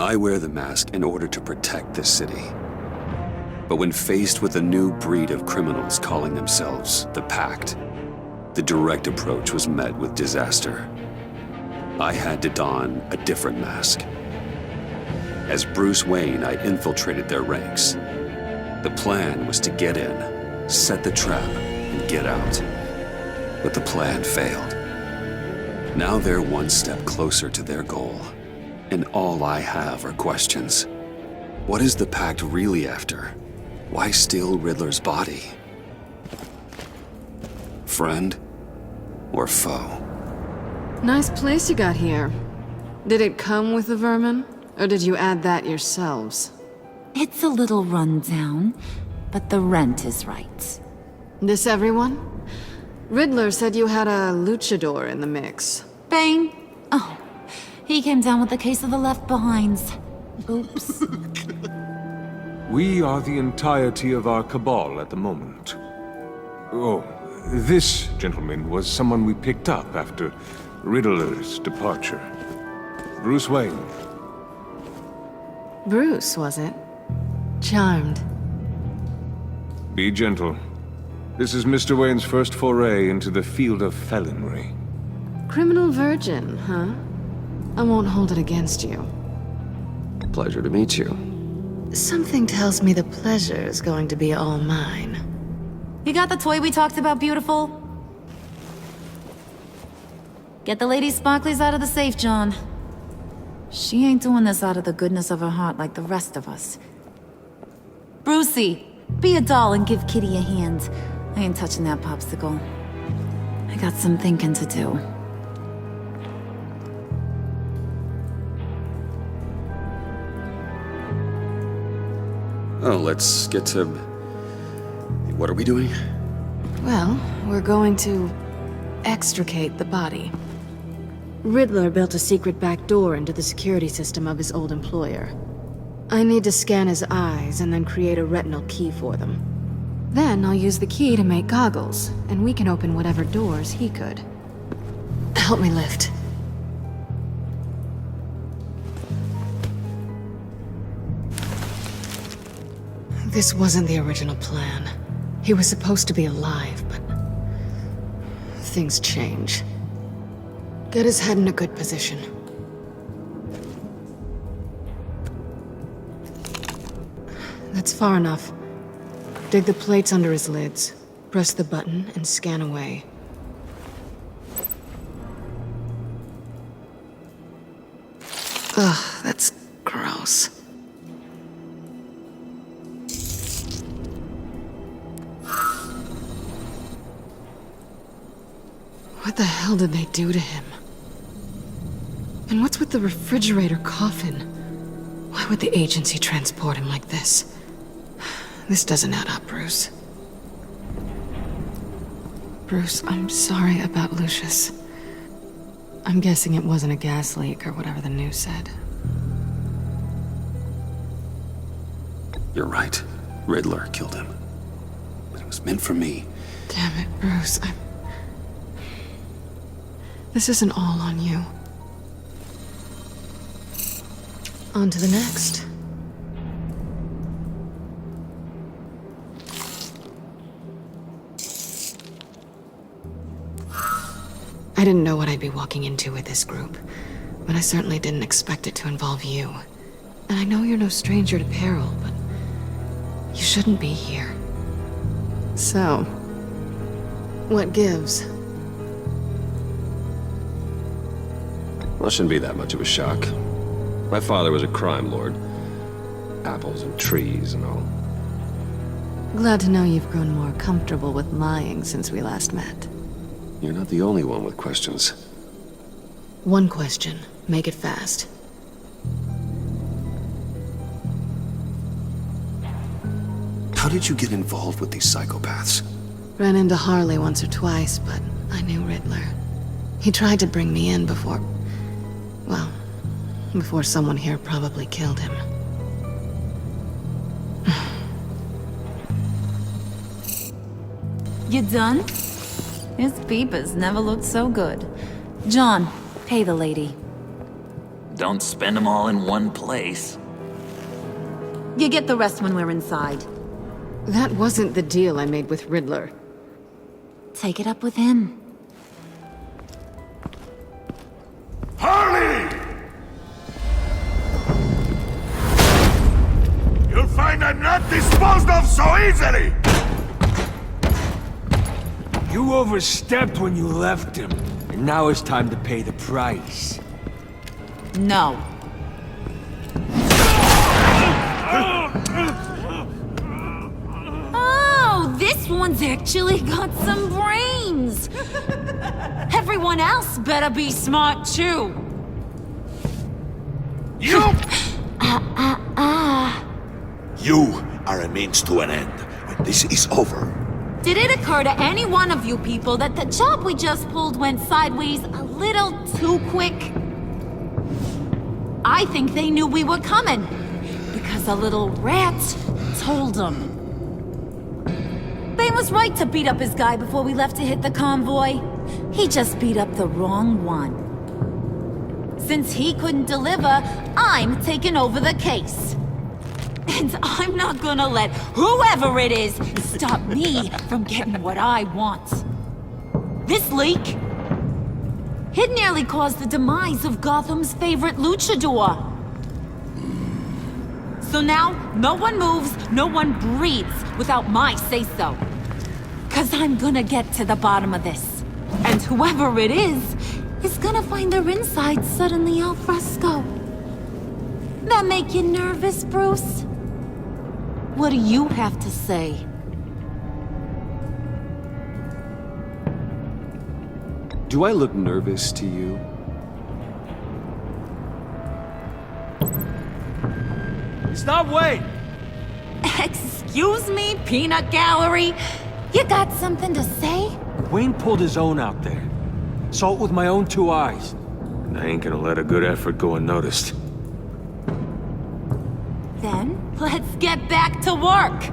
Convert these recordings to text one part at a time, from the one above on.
I wear the mask in order to protect this city. But when faced with a new breed of criminals calling themselves the Pact, the direct approach was met with disaster. I had to don a different mask. As Bruce Wayne, I infiltrated their ranks. The plan was to get in, set the trap, and get out. But the plan failed. Now they're one step closer to their goal, and all I have are questions. What is the Pact really after? Why steal Riddler's body? Friend or foe? Nice place you got here. Did it come with the vermin, or did you add that yourselves? It's a little run down, but the rent is right. This everyone? Riddler said you had a luchador in the mix. Bang! Oh, he came down with a case of the left behinds. Oops. We are the entirety of our cabal at the moment. Oh, this gentleman was someone we picked up after Riddler's departure. Bruce Wayne. Bruce, was it? Charmed. Be gentle. This is Mr. Wayne's first foray into the field of felonry. Criminal virgin, huh? I won't hold it against you. Pleasure to meet you. Something tells me the pleasure is going to be all mine. You got the toy we talked about, beautiful? Get the lady sparklies out of the safe, John. She ain't doing this out of the goodness of her heart like the rest of us. Brucey, be a doll and give Kitty a hand. I ain't touching that popsicle. I got some thinking to do. Oh, let's get to... What are we doing? Well, we're going to extricate the body. Riddler built a secret back door into the security system of his old employer. I need to scan his eyes and then create a retinal key for them. Then I'll use the key to make goggles, and we can open whatever doors he could. Help me lift. This wasn't the original plan. He was supposed to be alive, but things change. Get his head in a good position. That's far enough. Dig the plates under his lids, press the button, and scan away. Ugh, that's gross. What the hell did they do to him? And what's with the refrigerator coffin? Why would the agency transport him like this? This doesn't add up, Bruce. Bruce, I'm sorry about Lucius. I'm guessing it wasn't a gas leak or whatever the news said. You're right. Riddler killed him. But it was meant for me. Damn it, Bruce. This isn't all on you. On to the next. I didn't know what I'd be walking into with this group, but I certainly didn't expect it to involve you. And I know you're no stranger to peril, but you shouldn't be here. So, what gives? Well, it shouldn't be that much of a shock. My father was a crime lord. Apples and trees and all. Glad to know you've grown more comfortable with lying since we last met. You're not the only one with questions. One question. Make it fast. How did you get involved with these psychopaths? Ran into Harley once or twice, but I knew Riddler. He tried to bring me in before... well, before someone here probably killed him. You done? His peepers never looked so good. John, pay the lady. Don't spend them all in one place. You get the rest when we're inside. That wasn't the deal I made with Riddler. Take it up with him. Harley! You'll find I'm not disposed of so easily! You overstepped when you left him, and now it's time to pay the price. No. Oh, this one's actually got some brains. Everyone else better be smart too. You! You are a means to an end. When this is over, Did it occur to any one of you people that the job we just pulled went sideways a little too quick? I think they knew we were coming, because a little rat told them. They was right to beat up his guy before we left to hit the convoy. He just beat up the wrong one. Since he couldn't deliver, I'm taking over the case. And I'm not gonna let whoever it is stop me from getting what I want. This leak, it nearly caused the demise of Gotham's favorite luchador. So now, no one moves, no one breathes without my say-so. 'Cause I'm gonna get to the bottom of this. And whoever it is gonna find their insides suddenly al fresco. That make you nervous, Bruce? What do you have to say? Do I look nervous to you? Stop, Wayne! Excuse me, peanut gallery? You got something to say? Wayne pulled his own out there. Saw it with my own two eyes. And I ain't gonna let a good effort go unnoticed. Then, let's get back to work.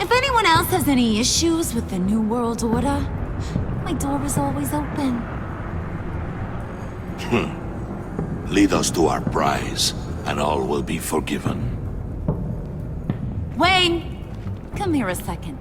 If anyone else has any issues with the New World Order, my door is always open. lead us to our prize, and all will be forgiven. Wayne, come here a second.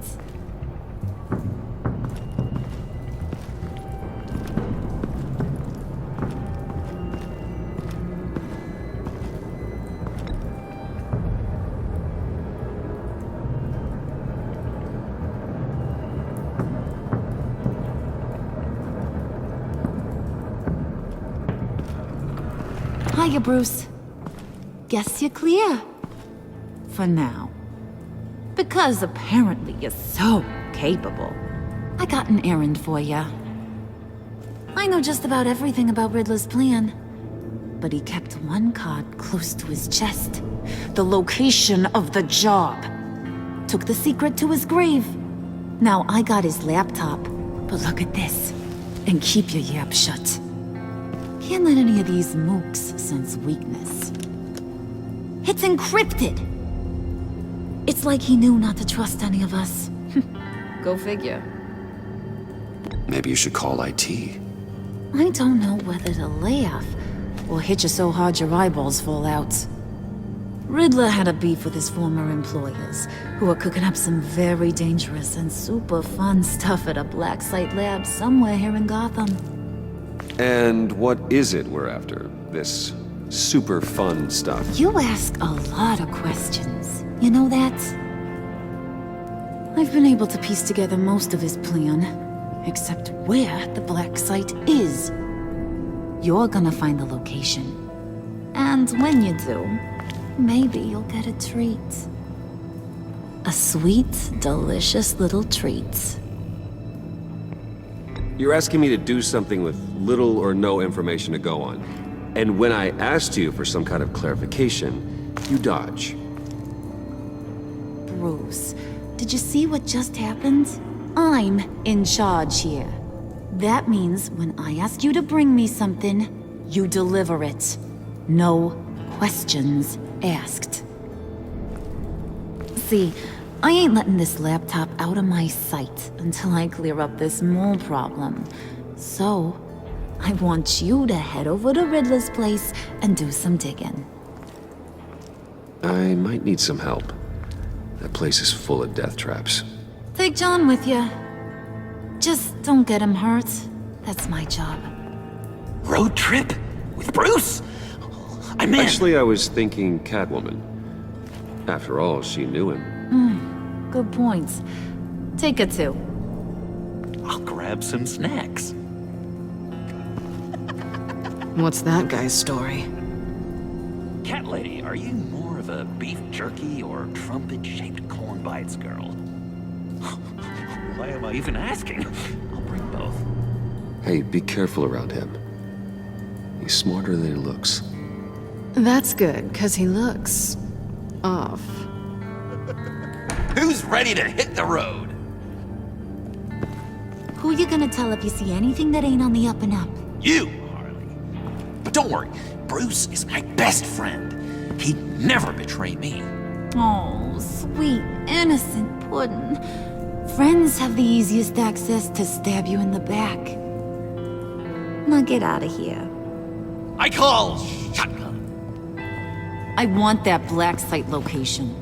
Hiya, Bruce. Guess you're clear. For now. Because apparently you're so capable. I got an errand for ya. I know just about everything about Riddler's plan. But he kept one card close to his chest. The location of the job. Took the secret to his grave. Now I got his laptop. But look at this. And keep your yap shut. Can't let any of these mooks sense weakness. It's encrypted! It's like he knew not to trust any of us. Go figure. Maybe you should call IT. I don't know whether to laugh or hit you so hard your eyeballs fall out. Riddler had a beef with his former employers, who are cooking up some very dangerous and super fun stuff at a black site lab somewhere here in Gotham. And what is it we're after? This super fun stuff? You ask a lot of questions. You know that? I've been able to piece together most of his plan, except where the black site is. You're gonna find the location. And when you do, maybe you'll get a treat. A sweet, delicious little treat. You're asking me to do something with little or no information to go on. And when I asked you for some kind of clarification, you dodge. Bruce, did you see what just happened? I'm in charge here. That means when I ask you to bring me something, you deliver it. No questions asked. See, I ain't letting this laptop out of my sight until I clear up this mole problem. So, I want you to head over to Riddler's place and do some digging. I might need some help. That place is full of death traps. Take John with you. Just don't get him hurt. That's my job. Road trip? With Bruce? I'm in. Actually, I was thinking Catwoman. After all, she knew him. Good points. Take her too. I'll grab some snacks. What's that guy's story? Cat lady, are you more of a beef jerky or trumpet-shaped corn bites girl? Why am I even asking? I'll bring both. Hey, be careful around him. He's smarter than he looks. That's good, because he looks... off. Who's ready to hit the road? Who you gonna tell if you see anything that ain't on the up and up? You, Harley. But don't worry, Bruce is my best friend. He'd never betray me. Oh, sweet, innocent puddin'. Friends have the easiest access to stab you in the back. Now get out of here. I call shotgun. I want that black site location.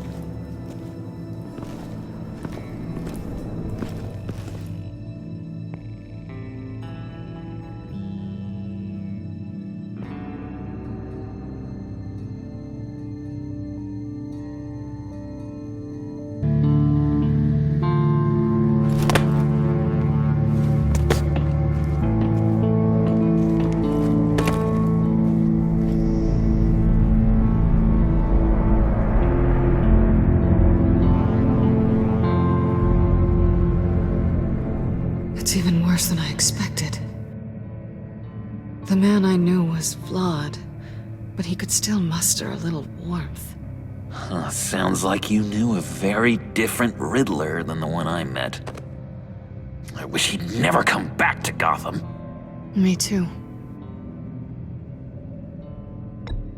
It's even worse than I expected. The man I knew was flawed, but he could still muster a little warmth. Sounds like you knew a very different Riddler than the one I met. I wish he'd never come back to Gotham. Me too.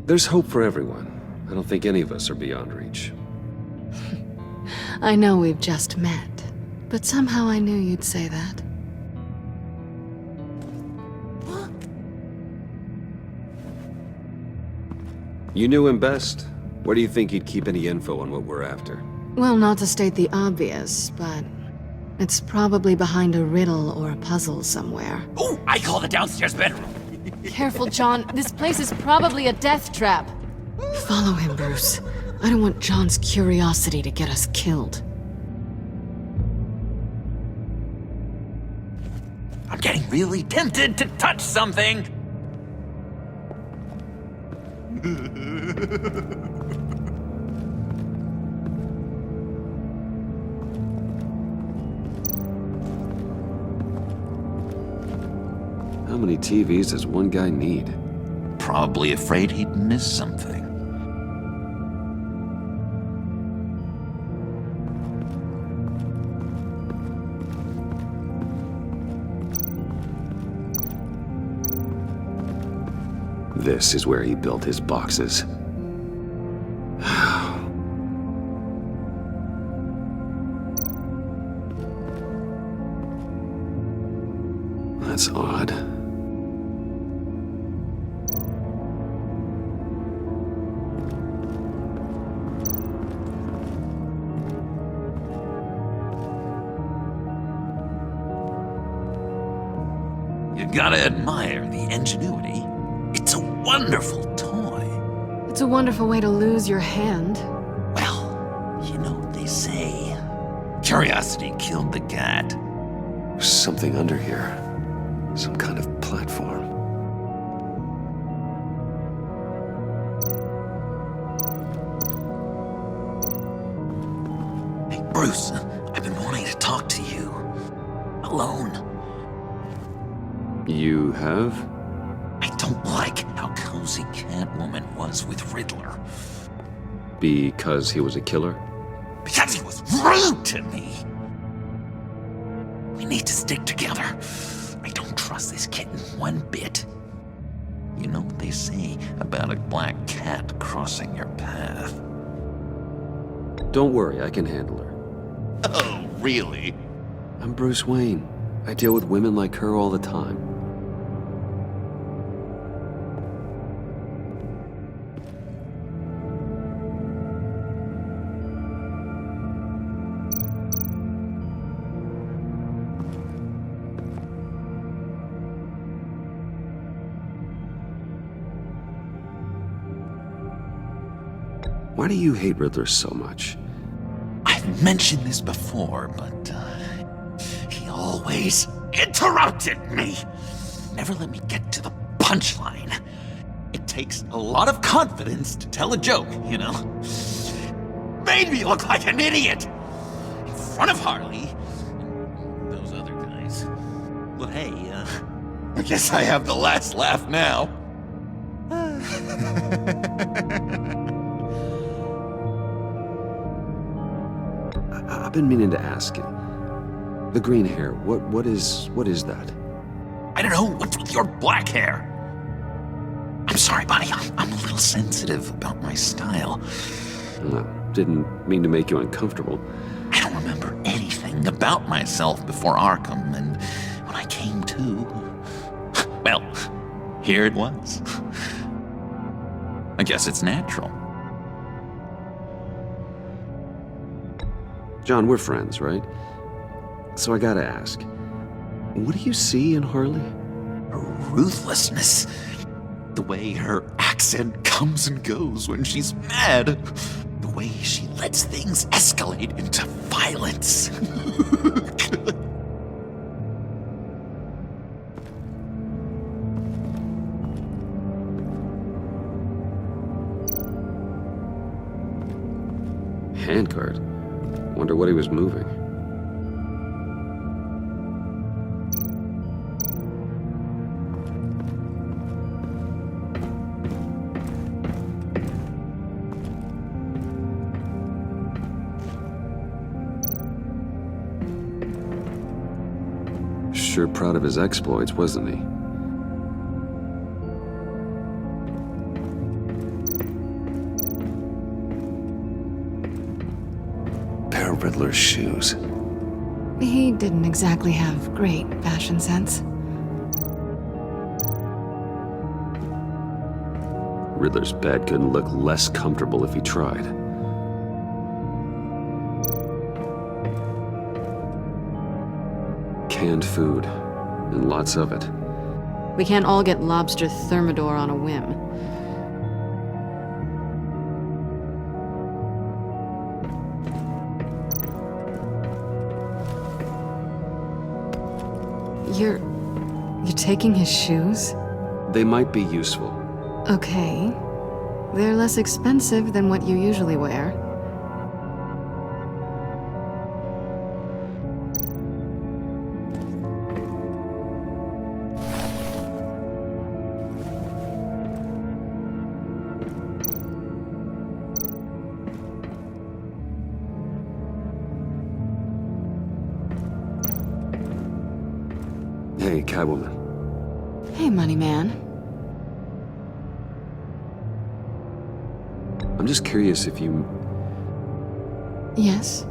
There's hope for everyone. I don't think any of us are beyond reach. I know we've just met, but somehow I knew you'd say that. You knew him best. Where do you think he'd keep any info on what we're after? Well, not to state the obvious, but it's probably behind a riddle or a puzzle somewhere. Oh, I call the downstairs bedroom. Careful, John. This place is probably a death trap. Follow him, Bruce. I don't want John's curiosity to get us killed. I'm getting really tempted to touch something. How many TVs does one guy need? Probably afraid he'd miss something. This is where he built his boxes. That's odd. You gotta admire the ingenuity. It's a wonderful toy. It's a wonderful way to lose your hand. Well, you know what they say. Curiosity killed the cat. There's something under here. Some kind of platform. Hey, Bruce, I've been wanting to talk to you. Alone. You have? I don't like how cozy Catwoman was with Riddler. Because he was a killer? Because he was rude to me. We need to stick together. I don't trust this kitten one bit. You know what they say about a black cat crossing your path? Don't worry, I can handle her. Oh, really? I'm Bruce Wayne. I deal with women like her all the time. Why do you hate Riddler so much? I've mentioned this before, but he always interrupted me. Never let me get to the punchline. It takes a lot of confidence to tell a joke, you know? Made me look like an idiot in front of Harley and those other guys. But hey, I guess I have the last laugh now. I've been meaning to ask you. The green hair, what is that? I don't know, what's with your black hair? I'm sorry, buddy, I'm a little sensitive about my style. Didn't mean to make you uncomfortable. I don't remember anything about myself before Arkham, and when I came to, well, here it was. I guess it's natural. John, we're friends, right? So I gotta ask, what do you see in Harley? Her ruthlessness. The way her accent comes and goes when she's mad. The way she lets things escalate into violence. Handcart. Wonder what he was moving. Sure proud of his exploits, wasn't he? Pair of Riddler's shoes. He didn't exactly have great fashion sense. Riddler's bed couldn't look less comfortable if he tried. Canned food, and lots of it. We can't all get lobster thermidor on a whim. You're taking his shoes? They might be useful. Okay. They're less expensive than what you usually wear. Hey, Catwoman. Hey, money man. I'm just curious if you Yes?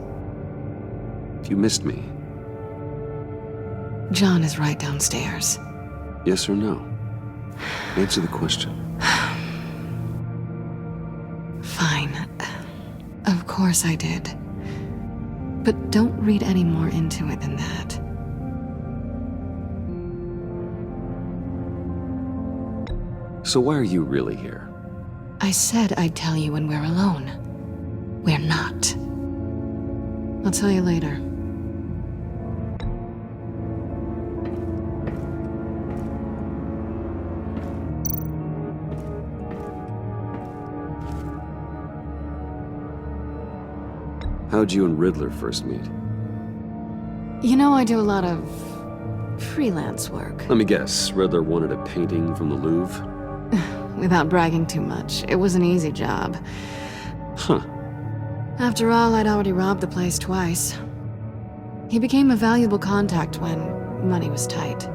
missed me. John is right downstairs. Yes or no? Answer the question. Fine. Of course I did. But don't read any more into it than that. So why are you really here? I said I'd tell you when we're alone. We're not. I'll tell you later. How'd you and Riddler first meet? You know, I do a lot of freelance work. Let me guess, Riddler wanted a painting from the Louvre? Without bragging too much, it was an easy job. Huh. After all, I'd already robbed the place twice. He became a valuable contact when money was tight.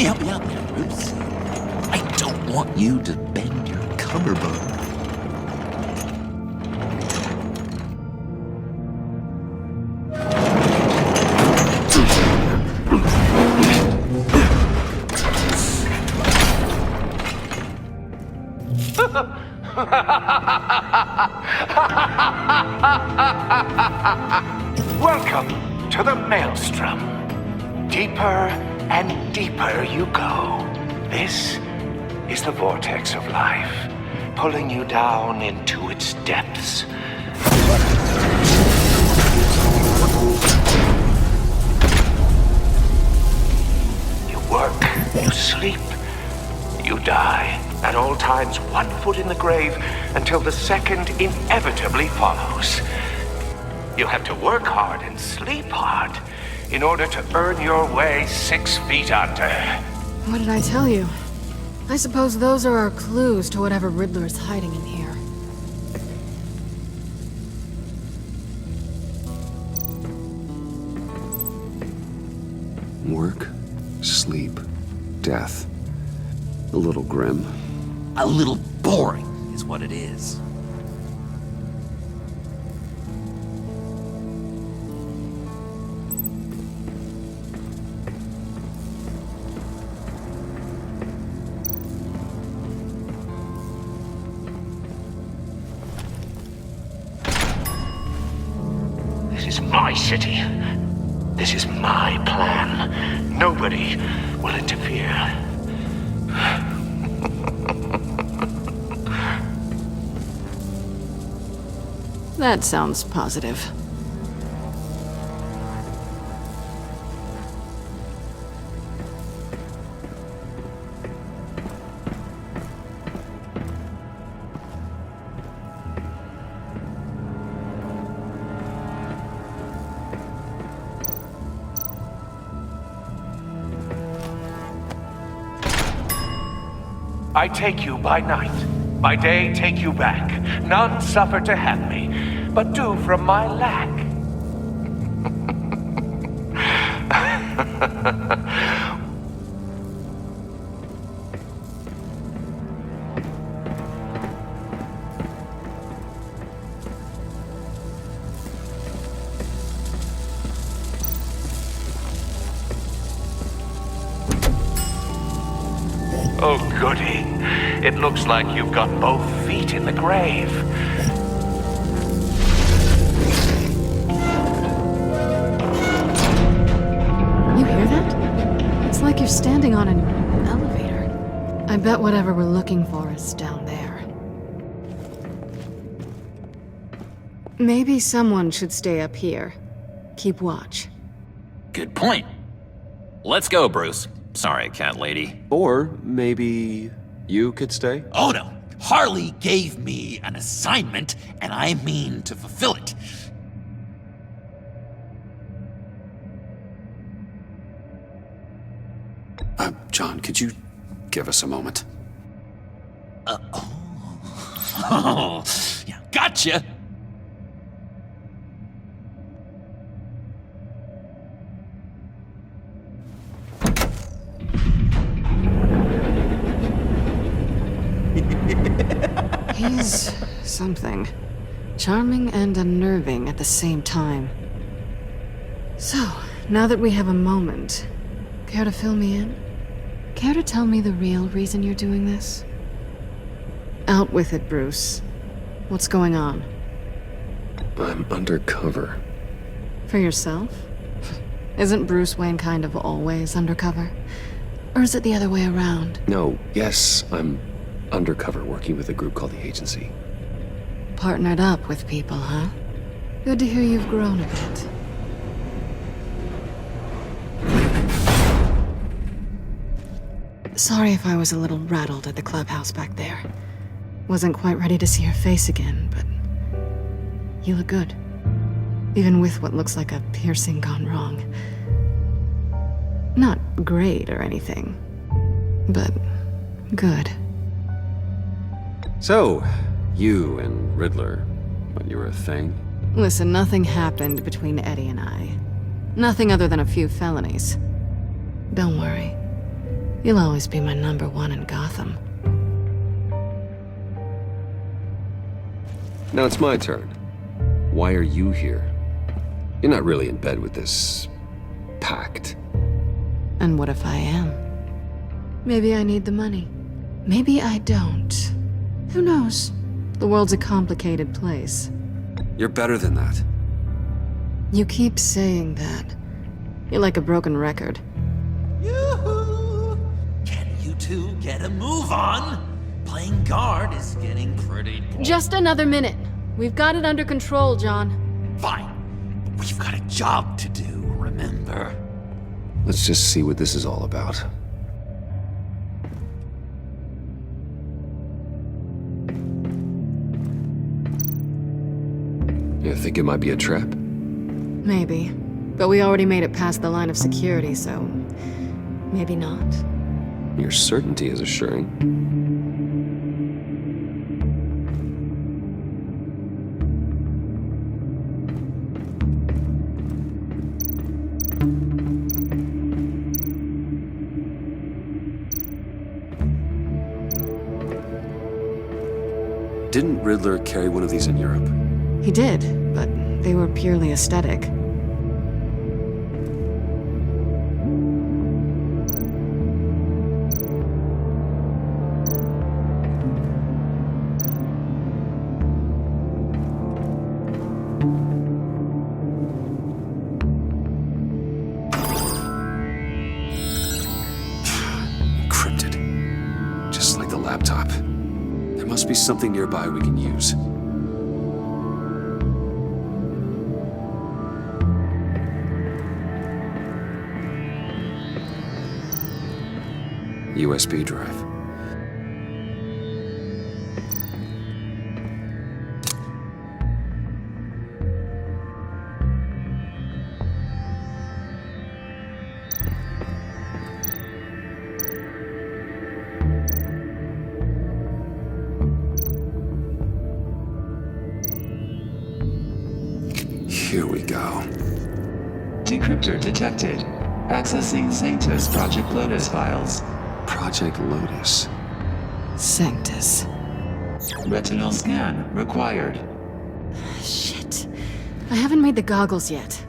me help you out there, Bruce. I don't want you to bend your cummerbund. Welcome to the Maelstrom. Deeper and deeper you go. This is the vortex of life, pulling you down into its depths. You work, you sleep, you die. At all times, 1 foot in the grave until the second inevitably follows. You have to work hard and sleep hard in order to earn your way 6 feet under. What did I tell you? I suppose those are our clues to whatever Riddler is hiding in here. Work, sleep, death. A little grim. A little boring is what it is. This is my city. This is my plan. Nobody will interfere. That sounds positive. I take you by night. By day, take you back. None suffer to have me, but do from my lack. Oh, goody. It looks like you've got both feet in the grave. You hear that? It's like you're standing on an elevator. I bet whatever we're looking for is down there. Maybe someone should stay up here. Keep watch. Good point. Let's go, Bruce. Sorry, cat lady. Or maybe you could stay? Oh no. Harley gave me an assignment, and I mean to fulfill it. John, could you give us a moment? Oh, yeah, gotcha. He's something. Charming and unnerving at the same time. So, now that we have a moment, care to fill me in? Care to tell me the real reason you're doing this? Out with it, Bruce. What's going on? I'm undercover. For yourself? Isn't Bruce Wayne kind of always undercover? Or is it the other way around? No, yes, I'm undercover working with a group called the Agency. Partnered up with people, huh? Good to hear you've grown a bit. Sorry if I was a little rattled at the clubhouse back there. Wasn't quite ready to see your face again, but you look good. Even with what looks like a piercing gone wrong. Not great or anything, but good. So, you and Riddler, when you were a thing? Listen, nothing happened between Eddie and I. Nothing other than a few felonies. Don't worry. You'll always be my #1 in Gotham. Now it's my turn. Why are you here? You're not really in bed with this... pact. And what if I am? Maybe I need the money. Maybe I don't. Who knows? The world's a complicated place. You're better than that. You keep saying that. You're like a broken record. Yoo-hoo! Can you two get a move on? Playing guard is getting pretty boring. Just another minute. We've got it under control, John. Fine. But we've got a job to do, remember? Let's just see what this is all about. You think it might be a trap? Maybe. But we already made it past the line of security, so... maybe not. Your certainty is assuring. Didn't Riddler carry one of these in Europe? He did, but they were purely aesthetic. Encrypted. Just like the laptop. There must be something nearby we can use. USB drive. Here we go. Decryptor detected. Accessing Sanctus Project Lotus files. Project Lotus. Sanctus. Retinal scan required. Shit. I haven't made the goggles yet.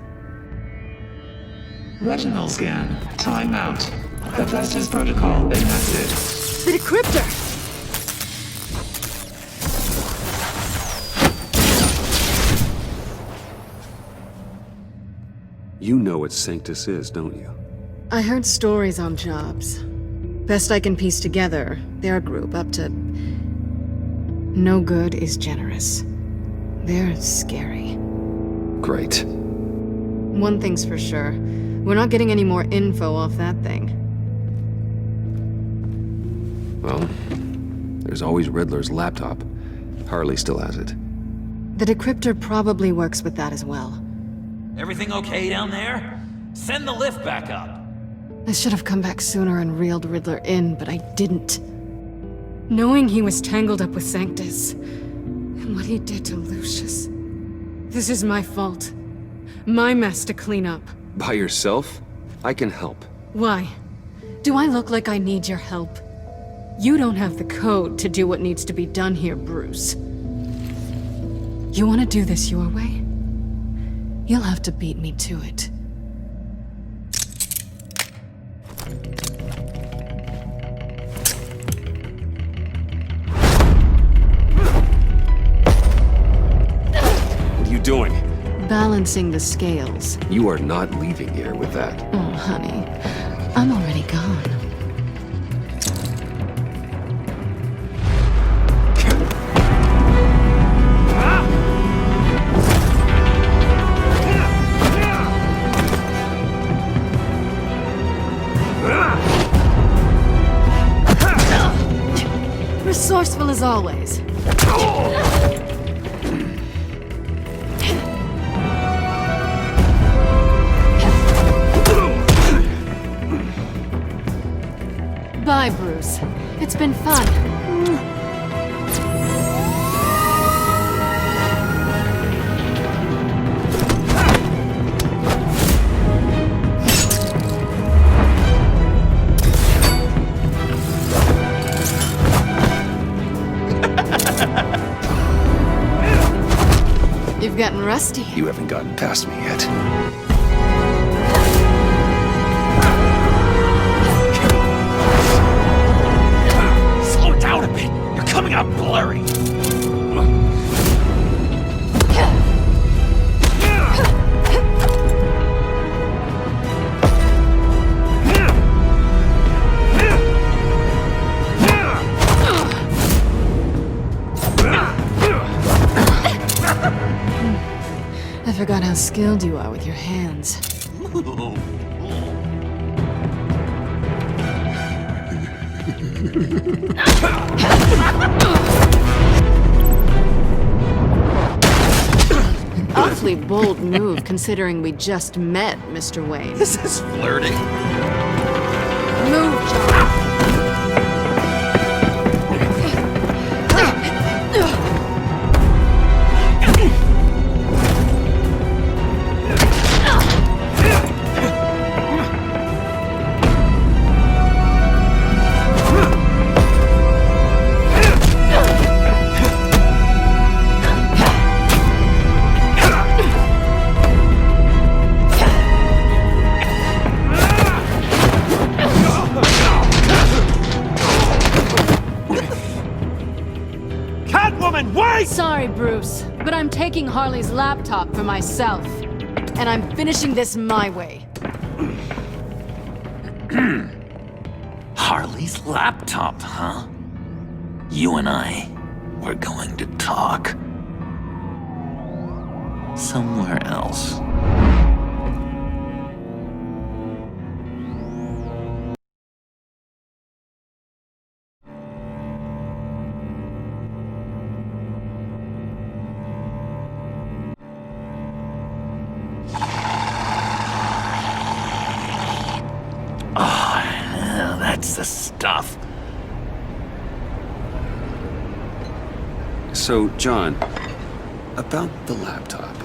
Retinal scan. Timeout. Hephaestus protocol enacted. The decryptor! You know what Sanctus is, don't you? I heard stories on jobs. Best I can piece together, they're a group up to... no good is generous. They're scary. Great. One thing's for sure. We're not getting any more info off that thing. Well, there's always Riddler's laptop. Harley still has it. The decryptor probably works with that as well. Everything okay down there? Send the lift back up. I should have come back sooner and reeled Riddler in, but I didn't. Knowing he was tangled up with Sanctus, and what he did to Lucius. This is my fault. My mess to clean up. By yourself? I can help. Why? Do I look like I need your help? You don't have the code to do what needs to be done here, Bruce. You want to do this your way? You'll have to beat me to it. What are you doing? Balancing the scales. You are not leaving here with that. Oh, honey. I'm already gone. Resourceful as always. Bye, Bruce. It's been fun. You've gotten rusty. You haven't gotten past me yet. Slow down a bit. You're coming out blurry. I forgot how skilled you are with your hands. Awfully bold move considering we just met, Mr. Wayne. This is flirting. Move, John. Sorry, Bruce, but I'm taking Harley's laptop for myself. And I'm finishing this my way. Harley's laptop, huh? You and I, we're going to talk. Somewhere else. That's the stuff. So, John, about the laptop.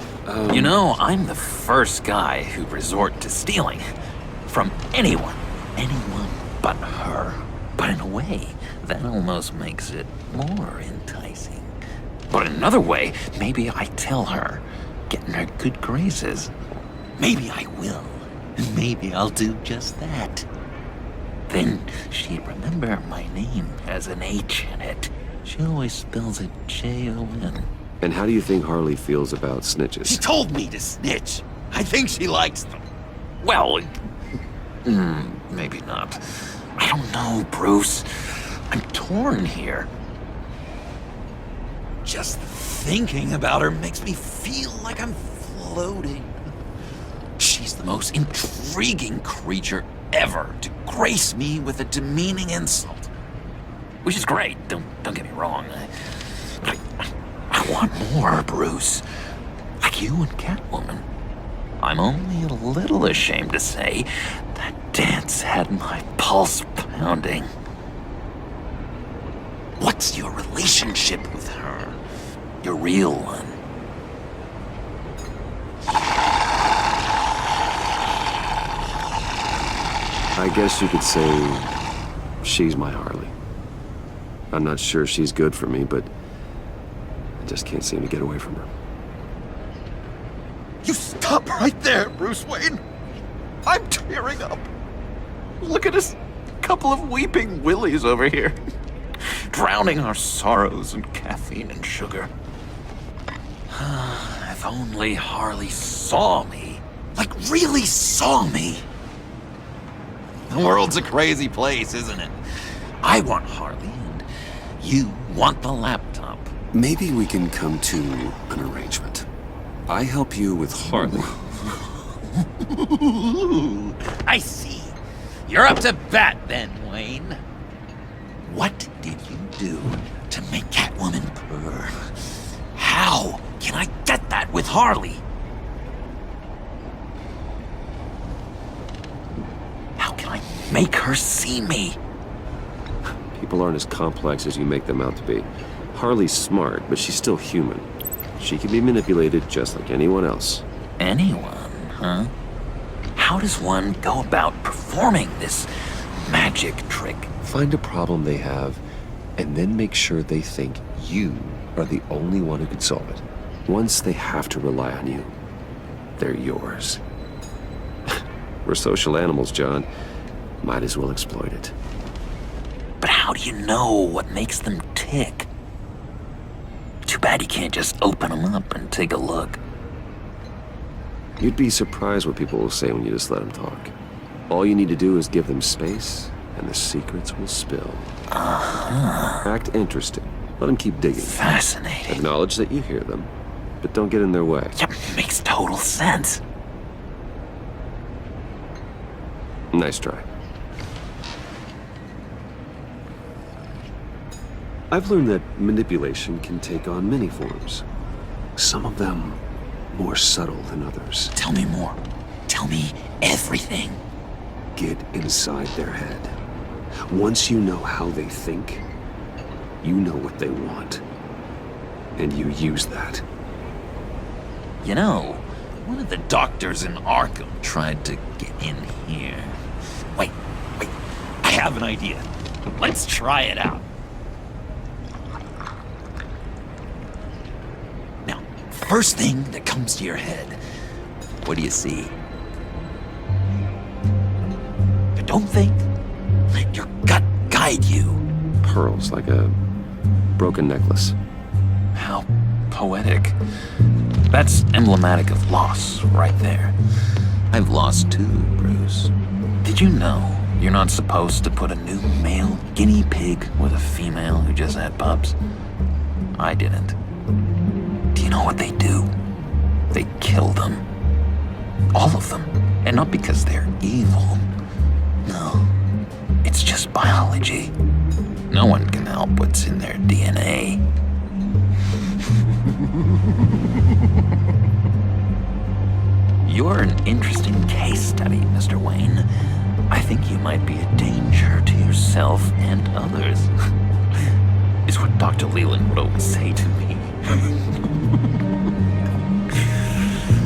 You know, I'm the first guy who'd resort to stealing. From anyone. Anyone but her. But in a way, that almost makes it more enticing. But in another way, maybe I tell her, get in her good graces. Maybe I will. Maybe I'll do just that. Then she'd remember my name has an H in it. She always spells it Jon. And how do you think Harley feels about snitches? She told me to snitch. I think she likes them. Well, maybe not. I don't know, Bruce. I'm torn here. Just thinking about her makes me feel like I'm floating. She's the most intriguing creature ever to grace me with a demeaning insult. Which is great, don't get me wrong. I want more, Bruce. Like you and Catwoman. I'm only a little ashamed to say that dance had my pulse pounding. What's your relationship with her? Your real one? I guess you could say she's my Harley. I'm not sure she's good for me, but I just can't seem to get away from her. You stop right there, Bruce Wayne. I'm tearing up. Look at us, couple of weeping willies over here. Drowning our sorrows in caffeine and sugar. If only Harley saw me. Like, really saw me. The world's a crazy place, isn't it? I want Harley, and you want the laptop. Maybe we can come to an arrangement. I help you with Harley. I see. You're up to bat then, Wayne. What did you do to make Catwoman purr? How can I get that with Harley? How can I make her see me? People aren't as complex as you make them out to be. Harley's smart, but she's still human. She can be manipulated just like anyone else. Anyone, huh? How does one go about performing this magic trick? Find a problem they have, and then make sure they think you are the only one who can solve it. Once they have to rely on you, they're yours. We're social animals, John. Might as well exploit it. But how do you know what makes them tick? Too bad you can't just open them up and take a look. You'd be surprised what people will say when you just let them talk. All you need to do is give them space, and the secrets will spill. Act interested. Let them keep digging. Fascinating. Acknowledge that you hear them, but don't get in their way. Yep, makes total sense. Nice try. I've learned that manipulation can take on many forms. Some of them more subtle than others. Tell me more. Tell me everything. Get inside their head. Once you know how they think, you know what they want. And you use that. You know, one of the doctors in Arkham tried to get in here. Wait. I have an idea. Let's try it out. Now, first thing that comes to your head, what do you see? But don't think. Let your gut guide you. Pearls, like a broken necklace. How poetic. That's emblematic of loss, right there. I've lost too, Bruce. Did you know you're not supposed to put a new male guinea pig with a female who just had pups? I didn't. Do you know what they do? They kill them. All of them. And not because they're evil. No. It's just biology. No one can help what's in their DNA. You're an interesting case study, Mr. Wayne. I think you might be a danger to yourself and others. Is what Dr. Leland would always say to me.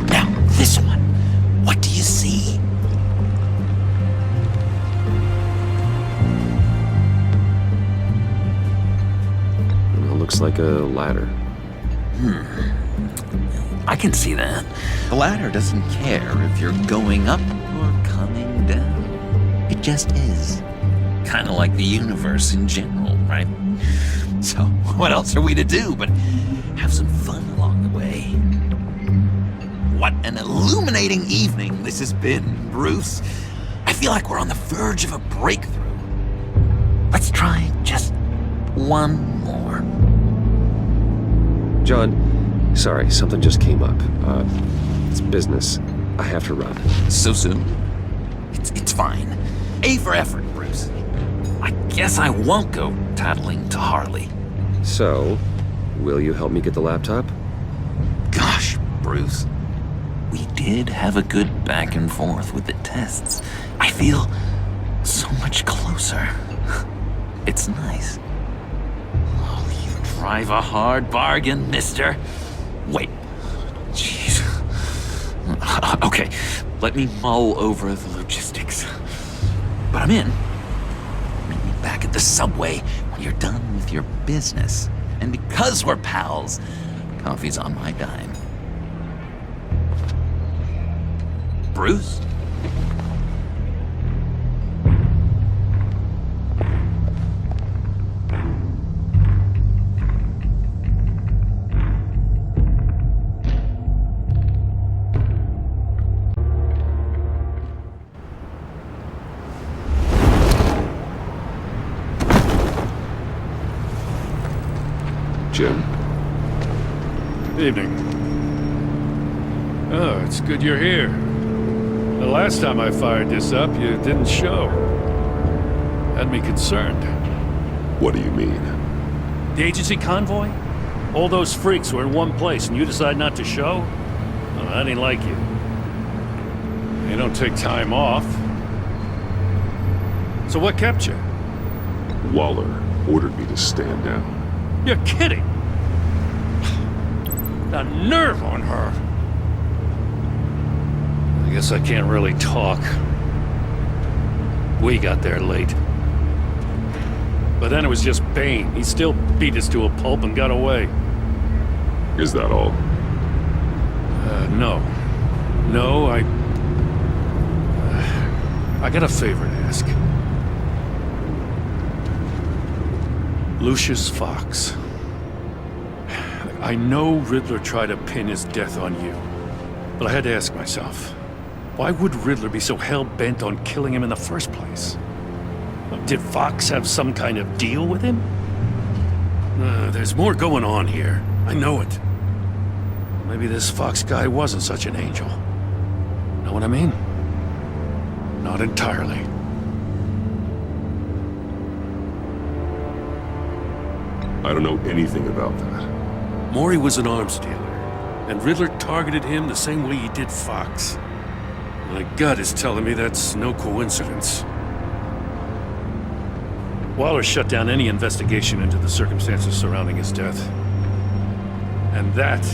Now, this one. What do you see? It looks like a ladder. I can see that. The ladder doesn't care if you're going up or coming down. It just is. Kind of like the universe in general, right? So, what else are we to do but have some fun along the way? What an illuminating evening this has been, Bruce. I feel like we're on the verge of a breakthrough. Let's try just one more. John, sorry, something just came up. It's business. I have to run. So soon? It's fine. A for effort, Bruce. I guess I won't go tattling to Harley. So, will you help me get the laptop? Gosh, Bruce. We did have a good back and forth with the tests. I feel so much closer. It's nice. Oh, you drive a hard bargain, mister. Wait. Jeez. Okay, let me mull over the logistics. But I'm in. Meet me back at the subway when you're done with your business. And because we're pals, coffee's on my dime. Bruce? Jim? Evening. Oh, it's good you're here. The last time I fired this up, you didn't show. Had me concerned. What do you mean? The agency convoy? All those freaks were in one place and you decide not to show? Well, I didn't like you. You don't take time off. So what kept you? Waller ordered me to stand down. You're kidding! The nerve on her! I guess I can't really talk. We got there late. But then it was just Bane. He still beat us to a pulp and got away. Is that all? No. No, I got a favor to ask. Lucius Fox. I know Riddler tried to pin his death on you, but I had to ask myself, why would Riddler be so hell-bent on killing him in the first place? Did Fox have some kind of deal with him? There's more going on here. I know it. Maybe this Fox guy wasn't such an angel. Know what I mean? Not entirely. I don't know anything about that. Maury was an arms dealer, and Riddler targeted him the same way he did Fox. My gut is telling me that's no coincidence. Waller shut down any investigation into the circumstances surrounding his death. And that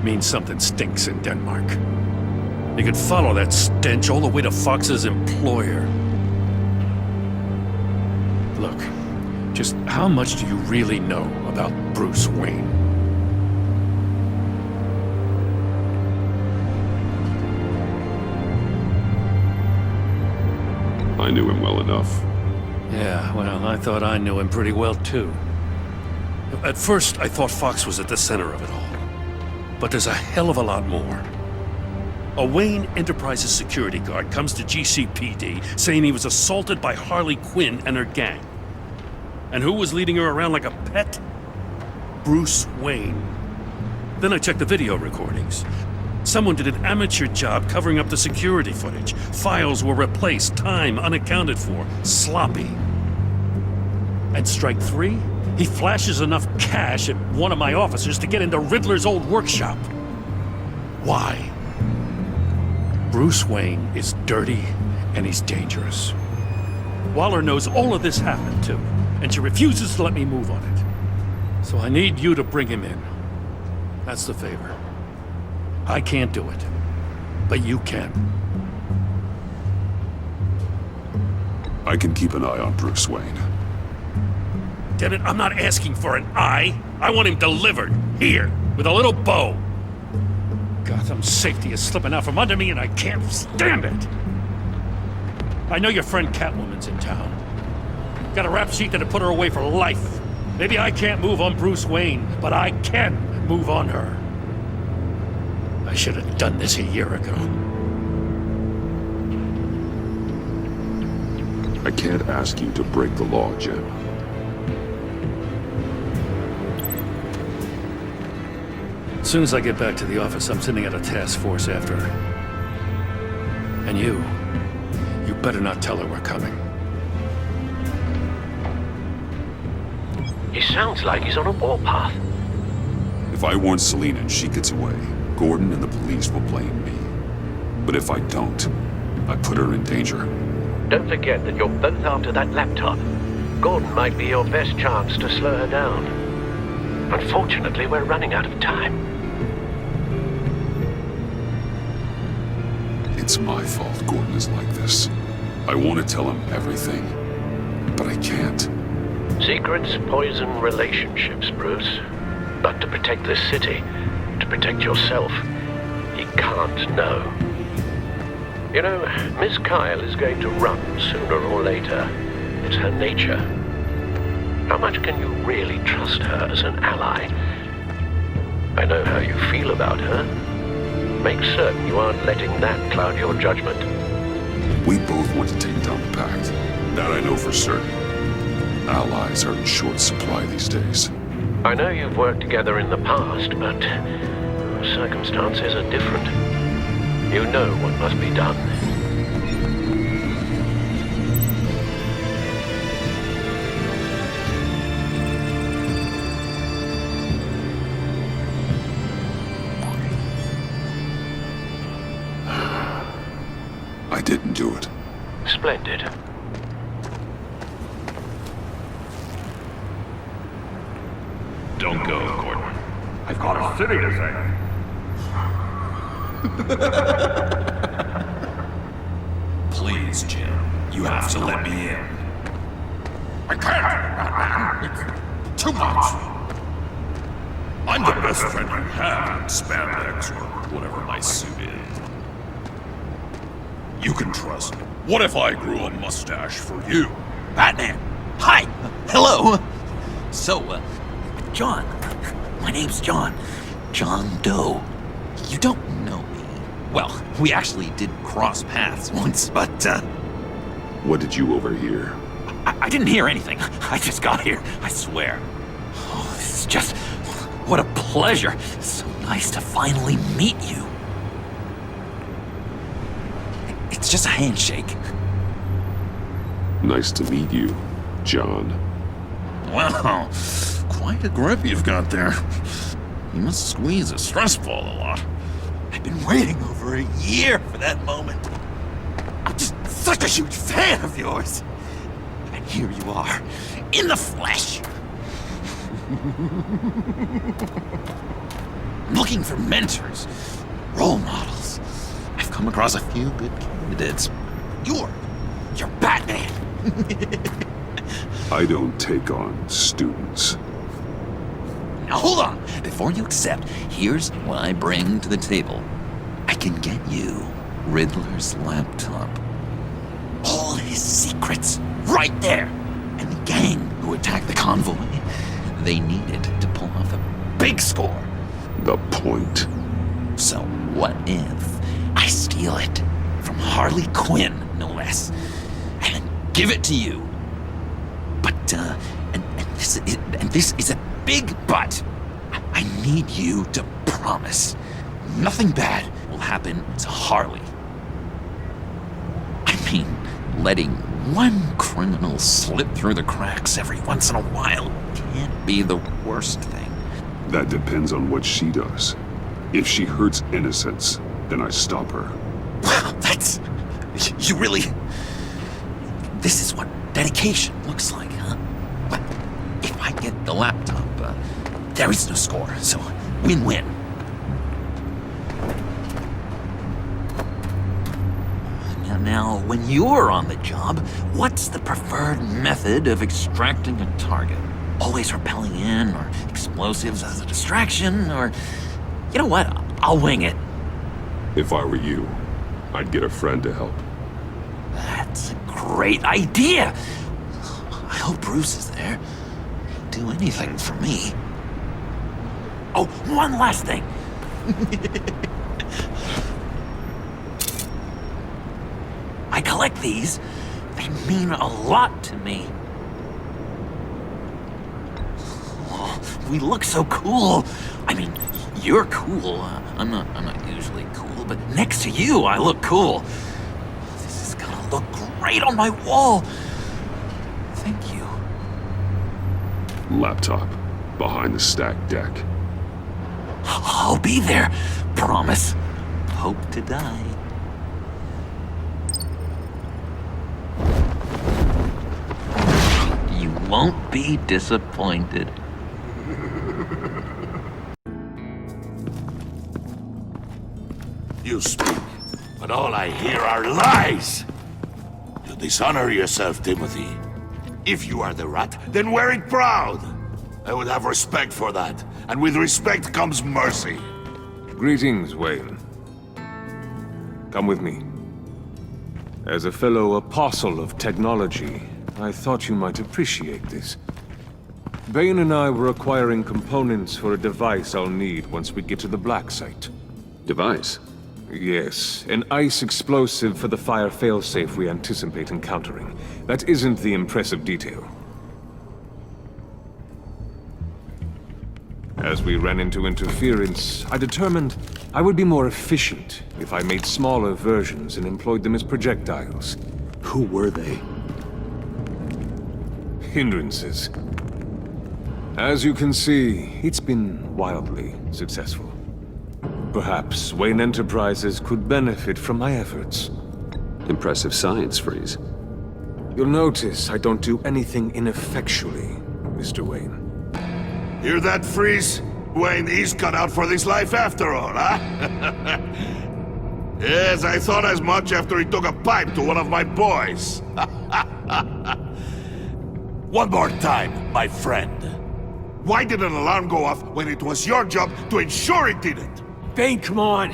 means something stinks in Denmark. You could follow that stench all the way to Fox's employer. Look, just how much do you really know about Bruce Wayne? I knew him well enough. Yeah, well, I thought I knew him pretty well, too. At first, I thought Fox was at the center of it all. But there's a hell of a lot more. A Wayne Enterprises security guard comes to GCPD saying he was assaulted by Harley Quinn and her gang. And who was leading her around like a pet? Bruce Wayne. Then I checked the video recordings. Someone did an amateur job covering up the security footage. Files were replaced, time unaccounted for, sloppy. And strike three? He flashes enough cash at one of my officers to get into Riddler's old workshop. Why? Bruce Wayne is dirty and he's dangerous. Waller knows all of this happened too, and she refuses to let me move on it. So I need you to bring him in. That's the favor. I can't do it, but you can. I can keep an eye on Bruce Wayne. Damn it, I'm not asking for an eye. I want him delivered, here, with a little bow. Gotham's safety is slipping out from under me and I can't stand it. I know your friend Catwoman's in town. Got a rap sheet that'd put her away for life. Maybe I can't move on Bruce Wayne, but I can move on her. I should have done this a year ago. I can't ask you to break the law, Jim. As soon as I get back to the office, I'm sending out a task force after her. And you better not tell her we're coming. He sounds like he's on a warpath. If I warn Selina and she gets away, Gordon and the police will blame me. But if I don't, I put her in danger. Don't forget that you're both after that laptop. Gordon might be your best chance to slow her down. Unfortunately, we're running out of time. It's my fault Gordon is like this. I want to tell him everything, but I can't. Secrets poison relationships, Bruce. But to protect this city, to protect yourself, he can't know. You know, Miss Kyle is going to run sooner or later. It's her nature. How much can you really trust her as an ally? I know how you feel about her. Make certain you aren't letting that cloud your judgment. We both want to take down the Pact. That I know for certain. Allies are in short supply these days. I know you've worked together in the past, but circumstances are different. You know what must be done. I didn't do it. Splendid. Don't go, Gordon. I've got a city to save. Please, Jim. You have to let me in. I can't, Batman. It's too much. I I'm the best friend you have in spandex or whatever my suit is. You can trust me. What if I grew a mustache for you? Batman! Hi! Hello! So, John. My name's John. John Doe. You don't know me. Well, we actually did cross paths once, but, What did you overhear? I didn't hear anything. I just got here, I swear. Oh, this is just... What a pleasure. So nice to finally meet you. It's just a handshake. Nice to meet you, John. Wow, quite a grip you've got there. You must squeeze a stress ball a lot. I've been waiting over a year for that moment. I'm just such a huge fan of yours. And here you are, in the flesh. I'm looking for mentors, role models. I've come across a few good candidates. You're Batman. I don't take on students. Now hold on. Before you accept, here's what I bring to the table. I can get you Riddler's laptop. All his secrets, right there. And the gang who attacked the convoy, they needed to pull off a big score. The point. So what if I steal it from Harley Quinn, no less, and then give it to you? But, and this is a big but. I need you to promise nothing bad will happen to Harley. I mean, letting one criminal slip through the cracks every once in a while can't be the worst thing. That depends on what she does. If she hurts innocents, then I stop her. Wow, that's... You really... This is what dedication looks like, huh? But if I get the laptop, there is no score, so win-win. Now, when you're on the job, what's the preferred method of extracting a target? Always rappelling in, or explosives as a distraction, or... You know what? I'll wing it. If I were you, I'd get a friend to help. That's a great idea! I hope Bruce is there. He'd do anything for me. Oh, one last thing! I collect these. They mean a lot to me. Oh, we look so cool. I mean, you're cool. I'm not usually cool, but next to you, I look cool. This is gonna look great on my wall. Thank you. Laptop, behind the stacked deck. I'll be there. Promise. Hope to die. You won't be disappointed. You speak, but all I hear are lies! You dishonor yourself, Timothy. If you are the rat, then wear it proud! I would have respect for that, and with respect comes mercy. Greetings, Wayne. Come with me. As a fellow apostle of technology, I thought you might appreciate this. Bane and I were acquiring components for a device I'll need once we get to the Black Site. Device? Yes, an ice explosive for the fire failsafe we anticipate encountering. That isn't the impressive detail. As we ran into interference, I determined I would be more efficient if I made smaller versions and employed them as projectiles. Who were they? Hindrances. As you can see, it's been wildly successful. Perhaps Wayne Enterprises could benefit from my efforts. Impressive science, Freeze. You'll notice I don't do anything ineffectually, Mr. Wayne. Hear that, Freeze? Wayne, he's cut out for this life after all, huh? Yes, I thought as much after he took a pipe to one of my boys. One more time, my friend. Why did an alarm go off when it was your job to ensure it didn't? Bane, come on!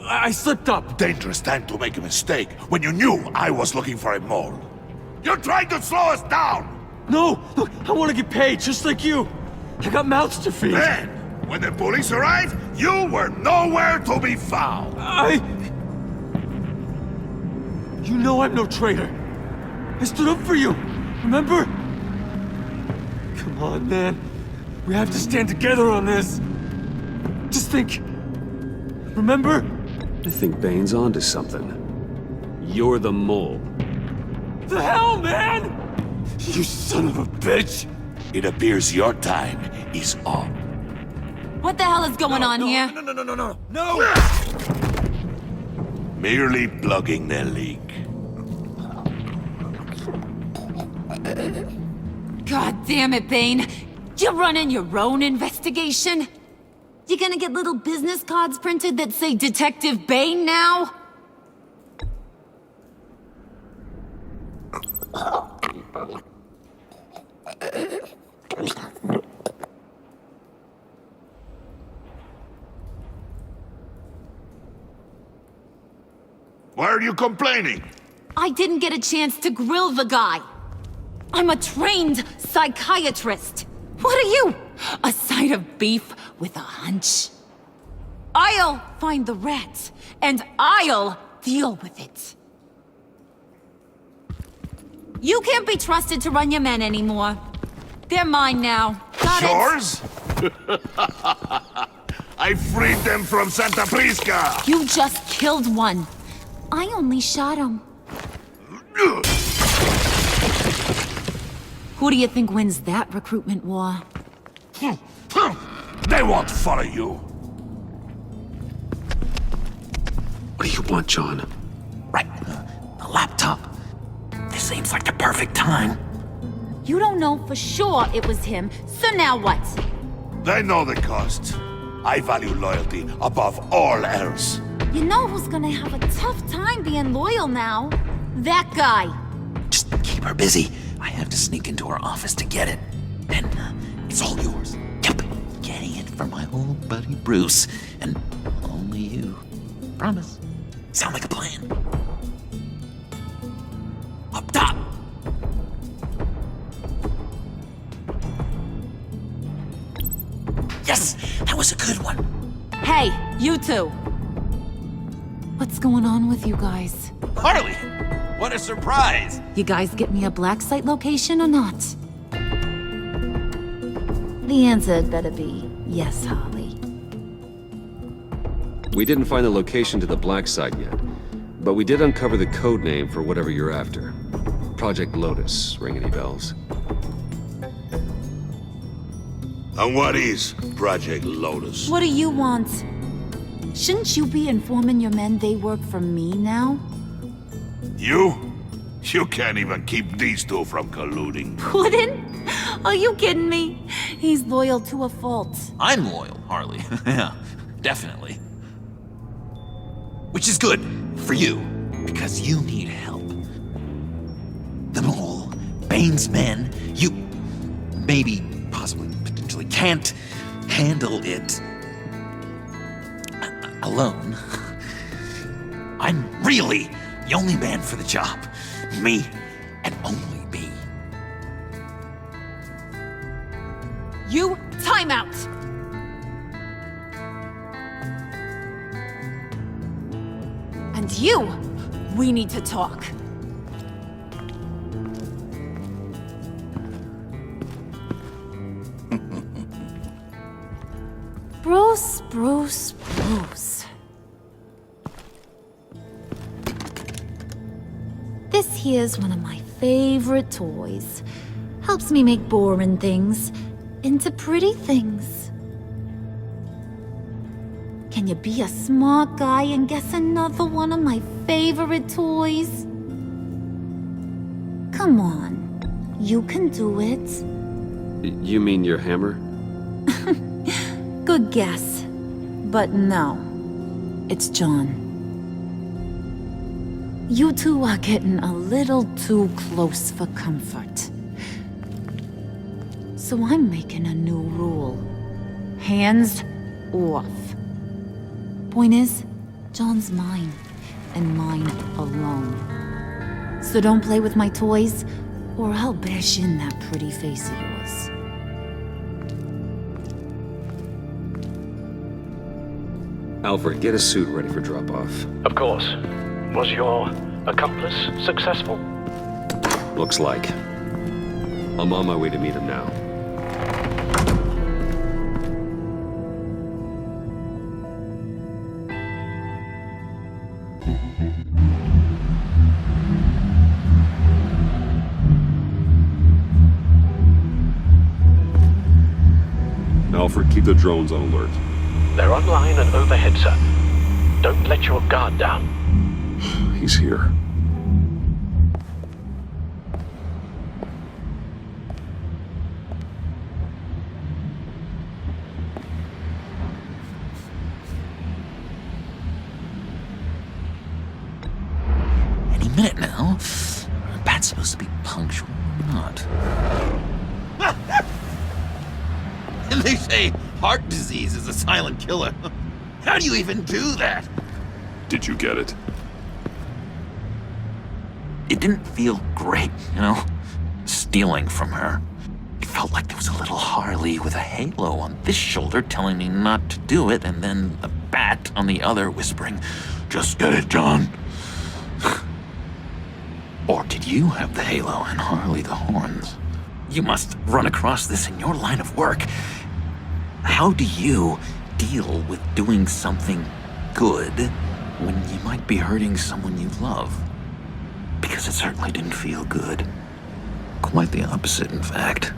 I slipped up! Dangerous time to make a mistake when you knew I was looking for a mole. You're trying to slow us down! No! Look, I want to get paid, just like you! I got mouths to feed! Then, when the police arrived, you were nowhere to be found! You know I'm no traitor! I stood up for you, remember? Come on, man. We have to stand together on this. Just think. Remember? I think Bane's onto something. You're the mole. The hell, man! You son of a bitch! It appears your time is up. What the hell is going on here? No! Merely plugging the leak. God damn it, Bane. You're running your own investigation? You gonna get little business cards printed that say Detective Bane now? Why are you complaining? I didn't get a chance to grill the guy. I'm a trained psychiatrist. What are you? A side of beef with a hunch? I'll find the rat, and I'll deal with it. You can't be trusted to run your men anymore. They're mine now. Got Yours? I freed them from Santa Prisca! You just killed one. I only shot him. Who do you think wins that recruitment war? They won't follow you. What do you want, John? Right. The laptop. This seems like the perfect time. You don't know for sure it was him, so now what? They know the cost. I value loyalty above all else. You know who's gonna have a tough time being loyal now? That guy. Just keep her busy. I have to sneak into her office to get it. Then it's all yours. Yep. Getting it for my old buddy Bruce. And only you. Promise. Sound like a plan. Up top. Yes! That was a good one. Hey, you two. What's going on with you guys? Harley! What a surprise! You guys get me a black site location or not? The answer had better be yes, Harley. We didn't find the location to the black site yet, but we did uncover the code name for whatever you're after. Project Lotus. Ring any bells? And what is Project Lotus? What do you want? Shouldn't you be informing your men they work for me now? You? You can't even keep these two from colluding. Wouldn't? Are you kidding me? He's loyal to a fault. I'm loyal, Harley. Yeah, definitely. Which is good for you, because you need help. The mole, Bane's men, you maybe, possibly, potentially can't handle it alone. I'm really the only man for the job. Me, and only me. You, time out! And you, we need to talk. Bruce. This here's one of my favorite toys. Helps me make boring things into pretty things. Can you be a smart guy and guess another one of my favorite toys? Come on, you can do it. You mean your hammer? Good guess. But no, it's John. You two are getting a little too close for comfort. So I'm making a new rule. Hands off. Point is, John's mine, and mine alone. So don't play with my toys, or I'll bash in that pretty face of yours. Alfred, get a suit ready for drop-off. Of course. Was your accomplice successful? Looks like. I'm on my way to meet him now. Alfred, keep the drones on alert. They're online and overhead, sir. Don't let your guard down. He's here. Any minute now. Bat's supposed to be punctual or not? And they say heart disease is a silent killer. How do you even do that? Did you get it? It didn't feel great, stealing from her. It felt like there was a little Harley with a halo on this shoulder telling me not to do it, and then a bat on the other whispering, "Just get it, John." Or did you have the halo and Harley the horns? You must run across this in your line of work. How do you deal with doing something good when you might be hurting someone you love? Because it certainly didn't feel good. Quite the opposite, in fact.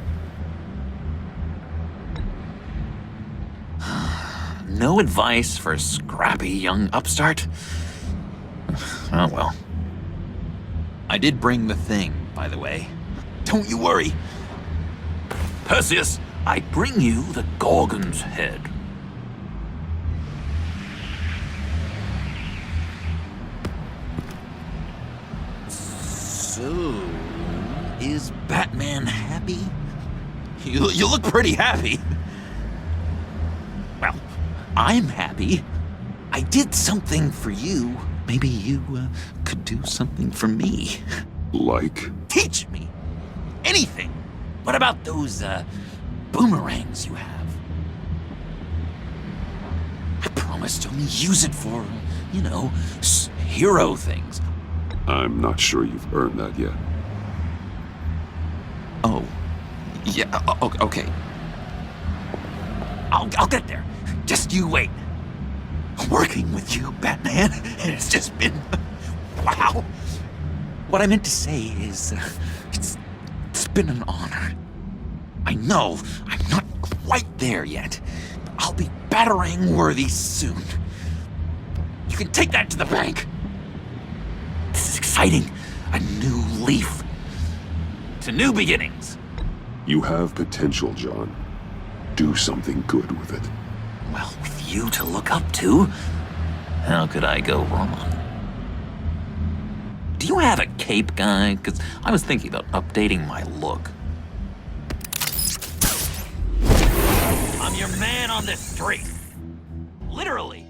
No advice for a scrappy young upstart? Oh well. I did bring the thing, by the way. Don't you worry. Perseus, I bring you the Gorgon's head. So, is Batman happy? You look pretty happy. Well, I'm happy. I did something for you. Maybe you could do something for me. Like? Teach me. Anything. What about those boomerangs you have? I promise to only use it for, hero things. I'm not sure you've earned that yet. Oh. Yeah, okay. I'll get there. Just you wait. Working with you, Batman, it's just been... wow. What I meant to say is, it's been an honor. I know I'm not quite there yet, but I'll be Batarang-worthy soon. You can take that to the bank. This is exciting. A new leaf. To new beginnings. You have potential, John. Do something good with it. Well, with you to look up to, how could I go wrong? Do you have a cape, guy? Because I was thinking about updating my look. I'm your man on the street. Literally.